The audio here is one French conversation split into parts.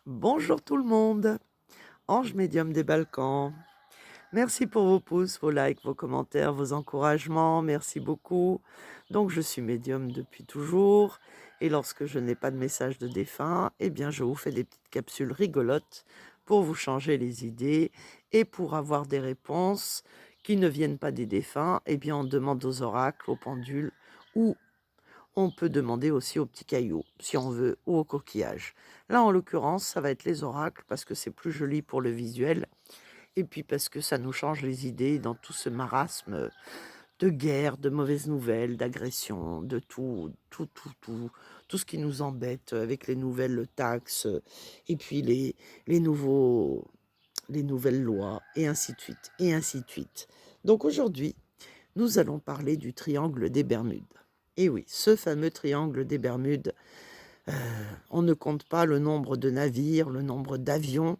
Bonjour tout le monde, Ange médium des Balkans. Merci pour vos pouces, vos likes, vos commentaires, vos encouragements, merci beaucoup. Donc je suis médium depuis toujours et lorsque je n'ai pas de message de défunt, eh bien je vous fais des petites capsules rigolotes pour vous changer les idées et pour avoir des réponses qui ne viennent pas des défunts, eh bien on demande aux oracles, aux pendules ou on peut demander aussi aux petits cailloux, si on veut, ou aux coquillages. Là, en l'occurrence, ça va être les oracles parce que c'est plus joli pour le visuel et puis parce que ça nous change les idées dans tout ce marasme de guerre, de mauvaises nouvelles, d'agressions, de tout ce qui nous embête avec les nouvelles taxes et puis les nouveaux, les nouvelles lois et ainsi de suite, et ainsi de suite. Donc aujourd'hui, nous allons parler du triangle des Bermudes. Et oui, ce fameux triangle des Bermudes, heu, on ne compte pas le nombre de navires, le nombre d'avions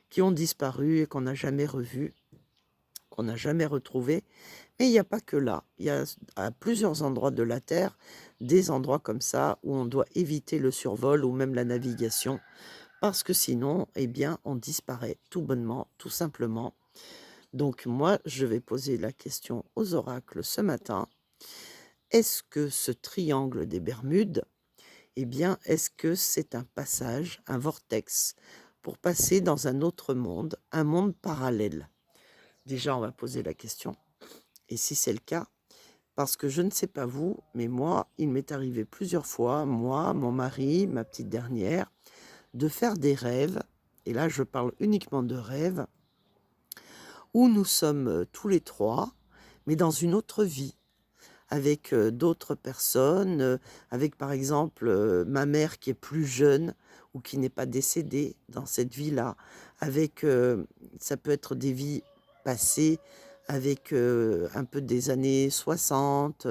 qui ont disparu et qu'on n'a jamais revus, qu'on n'a jamais retrouvés. Mais il n'y a pas que là. Il y a à plusieurs endroits de la Terre, des endroits comme ça où on doit éviter le survol ou même la navigation parce que sinon, eh bien, on disparaît tout bonnement, tout simplement. Donc moi, je vais poser la question aux oracles ce matin. Est-ce que ce triangle des Bermudes, eh bien, est-ce que c'est un passage, un vortex pour passer dans un autre monde, un monde parallèle? Déjà, on va poser la question. Et si c'est le cas, parce que je ne sais pas vous, mais moi, il m'est arrivé plusieurs fois, moi, mon mari, ma petite dernière, de faire des rêves, et là je parle uniquement de rêves, où nous sommes tous les trois, mais dans une autre vie, avec d'autres personnes, avec par exemple ma mère qui est plus jeune ou qui n'est pas décédée dans cette vie-là, avec, ça peut être des vies passées, avec un peu des années 60,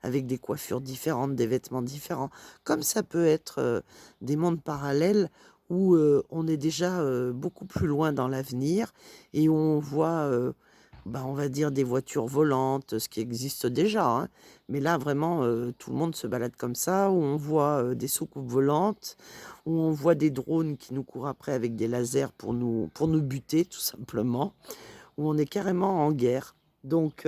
avec des coiffures différentes, des vêtements différents, comme ça peut être des mondes parallèles où on est déjà beaucoup plus loin dans l'avenir et où on voit, bah, on va dire des voitures volantes, ce qui existe déjà, hein. Mais là, vraiment, tout le monde se balade comme ça, où on voit, des soucoupes volantes, où on voit des drones qui nous courent après avec des lasers pour nous buter tout simplement, où on est carrément en guerre. Donc,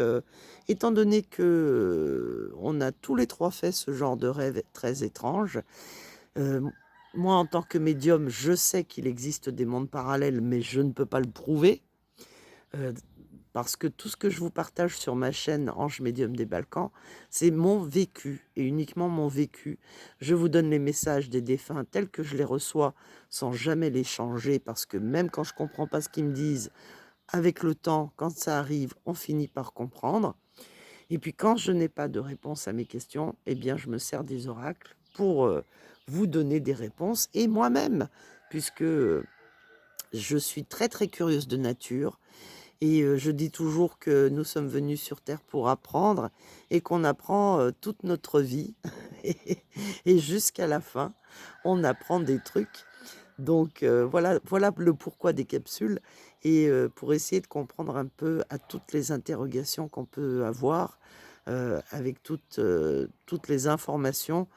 étant donné que, on a tous les 3 fait ce genre de rêve très étrange, heu, moi en tant que médium, je sais qu'il existe des mondes parallèles, mais je ne peux pas le prouver. Heu, Parce que tout ce que je vous partage sur ma chaîne Ange Médium des Balkans, c'est mon vécu et uniquement mon vécu. Je vous donne les messages des défunts tels que je les reçois sans jamais les changer parce que même quand je comprends pas ce qu'ils me disent, avec le temps, quand ça arrive, on finit par comprendre. Et puis quand je n'ai pas de réponse à mes questions, eh bien je me sers des oracles pour, vous donner des réponses et moi-même, puisque, je suis très, très curieuse de nature et je dis toujours que nous sommes venus sur terre pour apprendre et qu'on apprend, toute notre vie et jusqu'à la fin, on apprend des trucs. Donc voilà le pourquoi des capsules et pour essayer de comprendre un peu à toutes les interrogations qu'on peut avoir, avec toutes les informations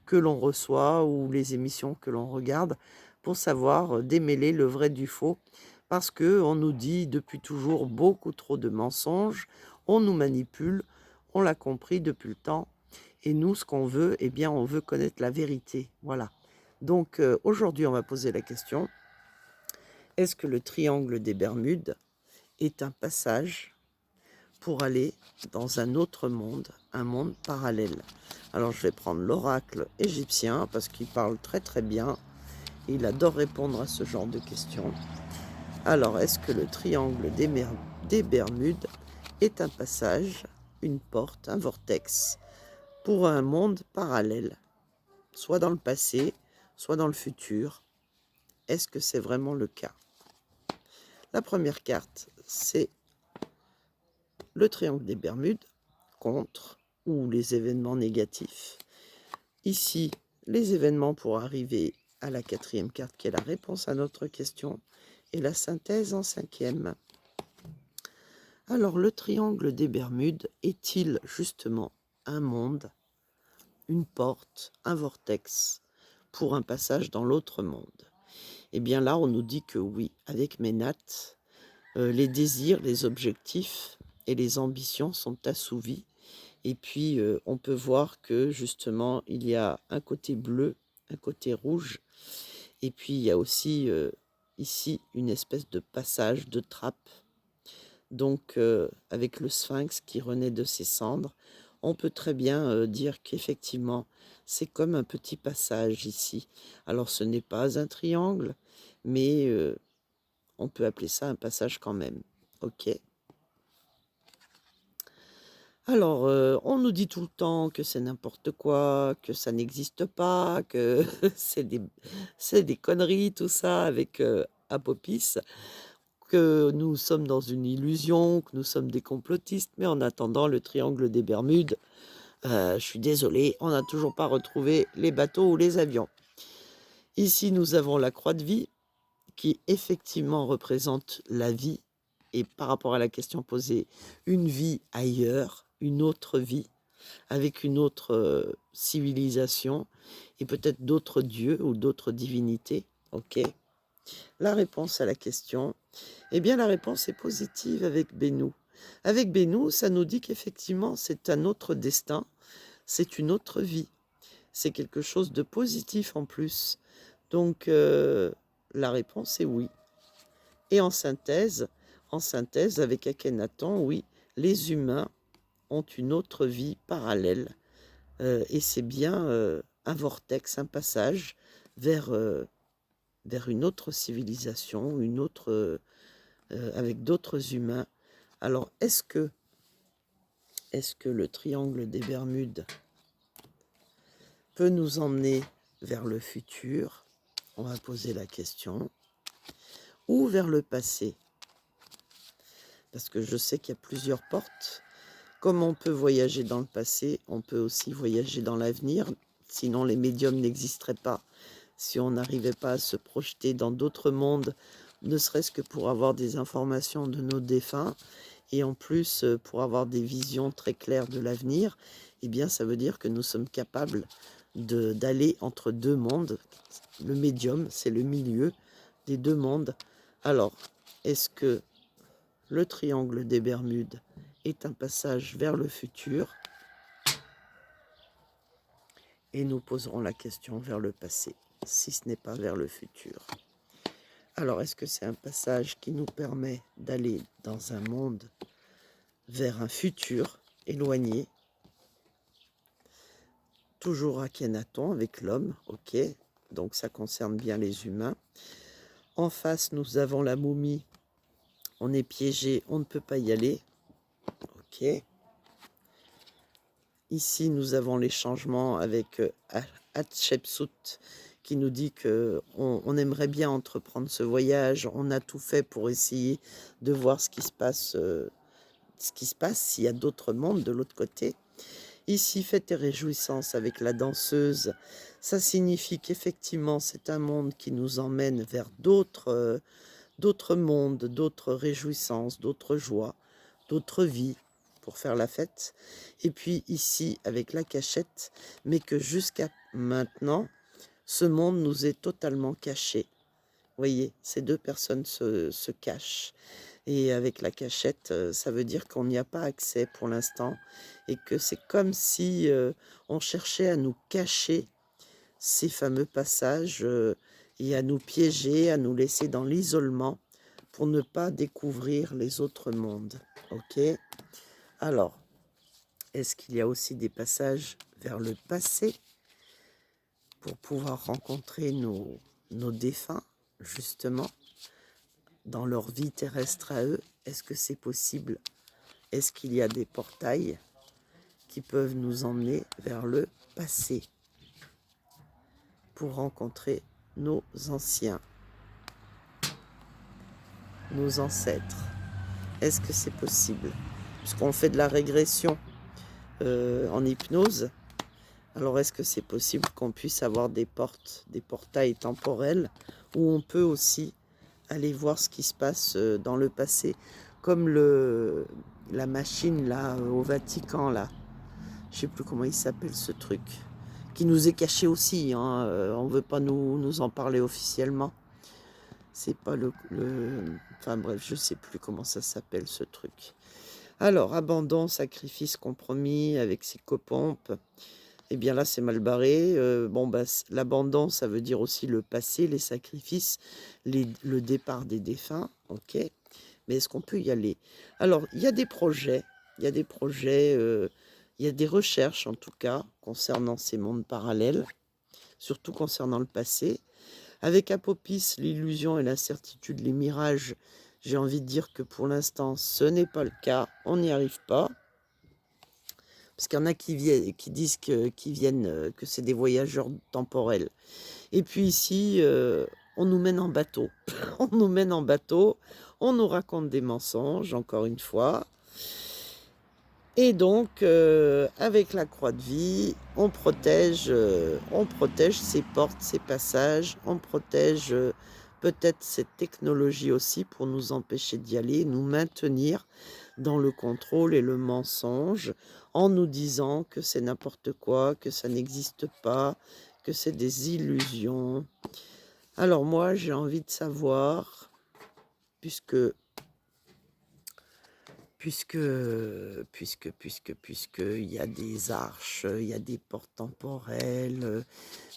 que l'on reçoit ou les émissions que l'on regarde pour savoir, démêler le vrai du faux. Parce que on nous dit depuis toujours beaucoup trop de mensonges, on nous manipule, on l'a compris depuis le temps et nous ce qu'on veut, eh bien on veut connaître la vérité, voilà. Donc aujourd'hui on va poser la question: est-ce que le triangle des Bermudes est un passage pour aller dans un autre monde, un monde parallèle? Alors je vais prendre l'oracle égyptien parce qu'il parle très très bien et il adore répondre à ce genre de questions. Alors, est-ce que le triangle des Bermudes est un passage, une porte, un vortex pour un monde parallèle, soit dans le passé, soit dans le futur? Est-ce que c'est vraiment le cas? La première carte, c'est le triangle des Bermudes, contre ou les événements négatifs. Ici, les événements pour arriver à la quatrième carte qui est la réponse à notre question et la synthèse en cinquième. Alors, le triangle des Bermudes est-il justement un monde, une porte, un vortex pour un passage dans l'autre monde? Eh bien là, on nous dit que oui, avec Ménat, les désirs, les objectifs et les ambitions sont assouvis. Et puis, on peut voir que justement, il y a un côté bleu, un côté rouge, et puis il y a aussi ici une espèce de passage, de trappe. Donc, avec le sphinx qui renaît de ses cendres, on peut très bien dire qu'effectivement, c'est comme un petit passage ici. Alors, ce n'est pas un triangle, mais on peut appeler ça un passage quand même. Ok. Alors, on nous dit tout le temps que c'est n'importe quoi, que ça n'existe pas, que c'est des conneries, tout ça, avec Apopis, que nous sommes dans une illusion, que nous sommes des complotistes, mais en attendant le triangle des Bermudes, je suis désolée, on n'a toujours pas retrouvé les bateaux ou les avions. Ici, nous avons la croix de vie, qui effectivement représente la vie, et par rapport à la question posée, une vie ailleurs, une autre vie, avec une autre civilisation, et peut-être d'autres dieux ou d'autres divinités. Ok. La réponse à la question, eh bien la réponse est positive avec Bénou. Avec Bénou, ça nous dit qu'effectivement c'est un autre destin, c'est une autre vie, c'est quelque chose de positif en plus. Donc la réponse est oui. Et en synthèse avec Akhenaton, oui, les humains ont une autre vie parallèle. Et c'est bien un vortex, un passage vers une autre civilisation, avec d'autres humains. Alors, est-ce que le triangle des Bermudes peut nous emmener vers le futur? On va poser la question. Ou vers le passé? Parce que je sais qu'il y a plusieurs portes. Comme on peut voyager dans le passé, on peut aussi voyager dans l'avenir. Sinon, les médiums n'existeraient pas. Si on n'arrivait pas à se projeter dans d'autres mondes, ne serait-ce que pour avoir des informations de nos défunts, et en plus pour avoir des visions très claires de l'avenir, eh bien ça veut dire que nous sommes capables d'aller entre deux mondes. Le médium, c'est le milieu des deux mondes. Alors, est-ce que le triangle des Bermudes est un passage vers le futur? Et nous poserons la question vers le passé, si ce n'est pas vers le futur. Alors, est-ce que c'est un passage qui nous permet d'aller dans un monde vers un futur éloigné? Toujours Akhenaton avec l'homme, ok, donc ça concerne bien les humains. En face, nous avons la momie, on est piégé, on ne peut pas y aller, ok. Ici, nous avons les changements avec Hatshepsut qui nous dit qu'on aimerait bien entreprendre ce voyage. On a tout fait pour essayer de voir ce qui se passe, s'il y a d'autres mondes de l'autre côté. Ici, fête et réjouissance avec la danseuse. Ça signifie qu'effectivement, c'est un monde qui nous emmène vers d'autres mondes, d'autres réjouissances, d'autres joies, d'autres vies, pour faire la fête. Et puis ici, avec la cachette, mais que jusqu'à maintenant, ce monde nous est totalement caché. Vous voyez, ces deux personnes se cachent. Et avec la cachette, ça veut dire qu'on n'y a pas accès pour l'instant, et que c'est comme si on cherchait à nous cacher ces fameux passages et à nous piéger, à nous laisser dans l'isolement pour ne pas découvrir les autres mondes. Ok? Alors, est-ce qu'il y a aussi des passages vers le passé pour pouvoir rencontrer nos défunts, justement, dans leur vie terrestre à eux? Est-ce que c'est possible? Est-ce qu'il y a des portails qui peuvent nous emmener vers le passé pour rencontrer nos anciens, nos ancêtres? Est-ce que c'est possible? Puisqu'on fait de la régression en hypnose, alors est-ce que c'est possible qu'on puisse avoir des portes, des portails temporels où on peut aussi aller voir ce qui se passe dans le passé, comme la machine là au Vatican là, je sais plus comment il s'appelle ce truc, qui nous est caché aussi, hein, on veut pas nous en parler officiellement. C'est pas enfin bref, je sais plus comment ça s'appelle ce truc. Alors, abandon, sacrifice, compromis avec psychopompes. Eh bien là, c'est mal barré. Bon, bah, l'abandon, ça veut dire aussi le passé, les sacrifices, le départ des défunts. Ok. Mais est-ce qu'on peut y aller? Alors, il y a des projets, il y a des projets, il y a des recherches en tout cas concernant ces mondes parallèles, surtout concernant le passé. Avec Apopis, l'illusion et l'incertitude, les mirages, j'ai envie de dire que pour l'instant, ce n'est pas le cas, on n'y arrive pas. Parce qu'il y en a qui viennent, qui disent qu'ils viennent, que c'est des voyageurs temporels. Et puis ici, on nous mène en bateau. On nous mène en bateau, on nous raconte des mensonges, encore une fois. Et donc, avec la croix de vie, on protège ces portes, ces passages, on protège peut-être cette technologie aussi pour nous empêcher d'y aller, nous maintenir dans le contrôle et le mensonge, en nous disant que c'est n'importe quoi, que ça n'existe pas, que c'est des illusions. Alors moi, j'ai envie de savoir, puisque il y a des arches, il y a des portes temporelles,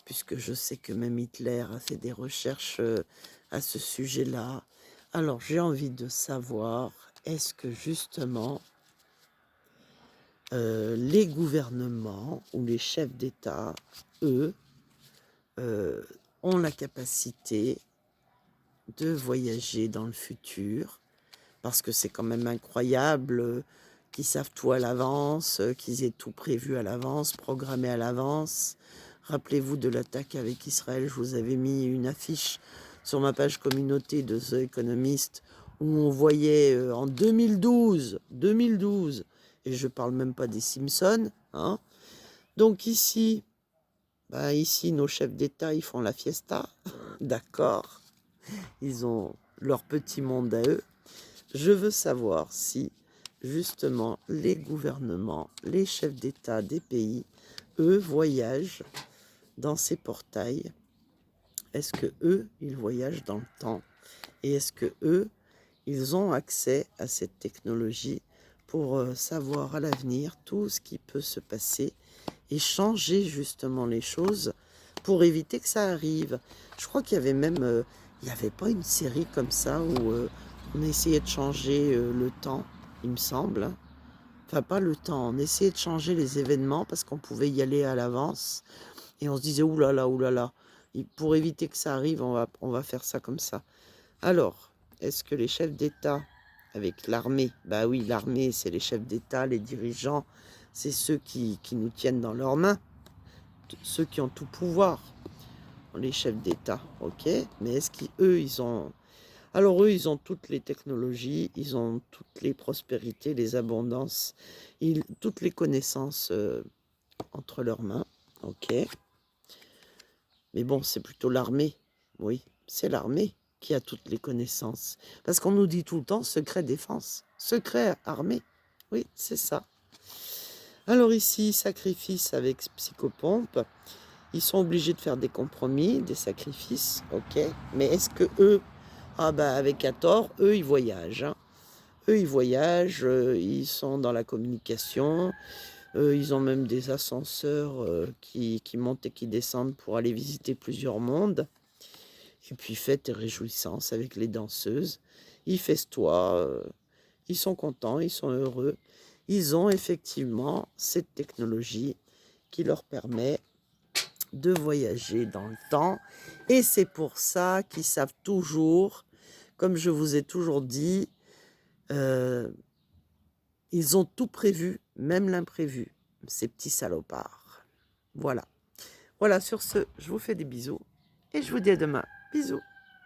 puisque je sais que même Hitler a fait des recherches à ce sujet-là. Alors j'ai envie de savoir, est-ce que justement les gouvernements ou les chefs d'État, eux, euh, ont la capacité de voyager dans le futur, parce que c'est quand même incroyable qu'ils savent tout à l'avance, qu'ils aient tout prévu à l'avance, programmé à l'avance. Rappelez-vous de l'attaque avec Israël, je vous avais mis une affiche sur ma page communauté de The Economist où on voyait en 2012, et je parle même pas des Simpsons, hein. Donc ici, ici nos chefs d'État, ils font la fiesta, d'accord, ils ont leur petit monde à eux. Je veux savoir si, justement, les gouvernements, les chefs d'État des pays, eux, voyagent dans ces portails. Est-ce que eux, ils voyagent dans le temps? Et est-ce que eux, ils ont accès à cette technologie pour savoir à l'avenir tout ce qui peut se passer et changer justement les choses pour éviter que ça arrive? Je crois qu'il y avait même, il n'y avait pas une série comme ça où on essayait de changer le temps, il me semble, hein. Enfin, pas le temps, on essayait de changer les événements parce qu'on pouvait y aller à l'avance. Et on se disait, oulala, pour éviter que ça arrive, on va faire ça comme ça. Alors, est-ce que les chefs d'État, avec l'armée, bah oui, l'armée, c'est les chefs d'État, les dirigeants, c'est ceux qui nous tiennent dans leurs mains, ceux qui ont tout pouvoir, les chefs d'État, ok? Mais est-ce qu'eux, ils ont... Alors eux, ils ont toutes les technologies, ils ont toutes les prospérités, les abondances, toutes les connaissances entre leurs mains, ok? Mais bon, c'est plutôt l'armée, oui, c'est l'armée qui a toutes les connaissances. Parce qu'on nous dit tout le temps secret défense, secret armée, oui, c'est ça. Alors ici, sacrifice avec psychopompe, ils sont obligés de faire des compromis, des sacrifices, ok? Mais est-ce que eux, avec Hathor, eux, ils voyagent, hein. Eux, ils voyagent, ils sont dans la communication, ils ont même des ascenseurs qui montent et qui descendent pour aller visiter plusieurs mondes. Et puis fête et réjouissance avec les danseuses. Ils festoient, ils sont contents, ils sont heureux. Ils ont effectivement cette technologie qui leur permet de voyager dans le temps. Et c'est pour ça qu'ils savent toujours, comme je vous ai toujours dit, euh, ils ont tout prévu, même l'imprévu, ces petits salopards. Voilà. Voilà, sur ce, je vous fais des bisous et je vous dis à demain. Bisous.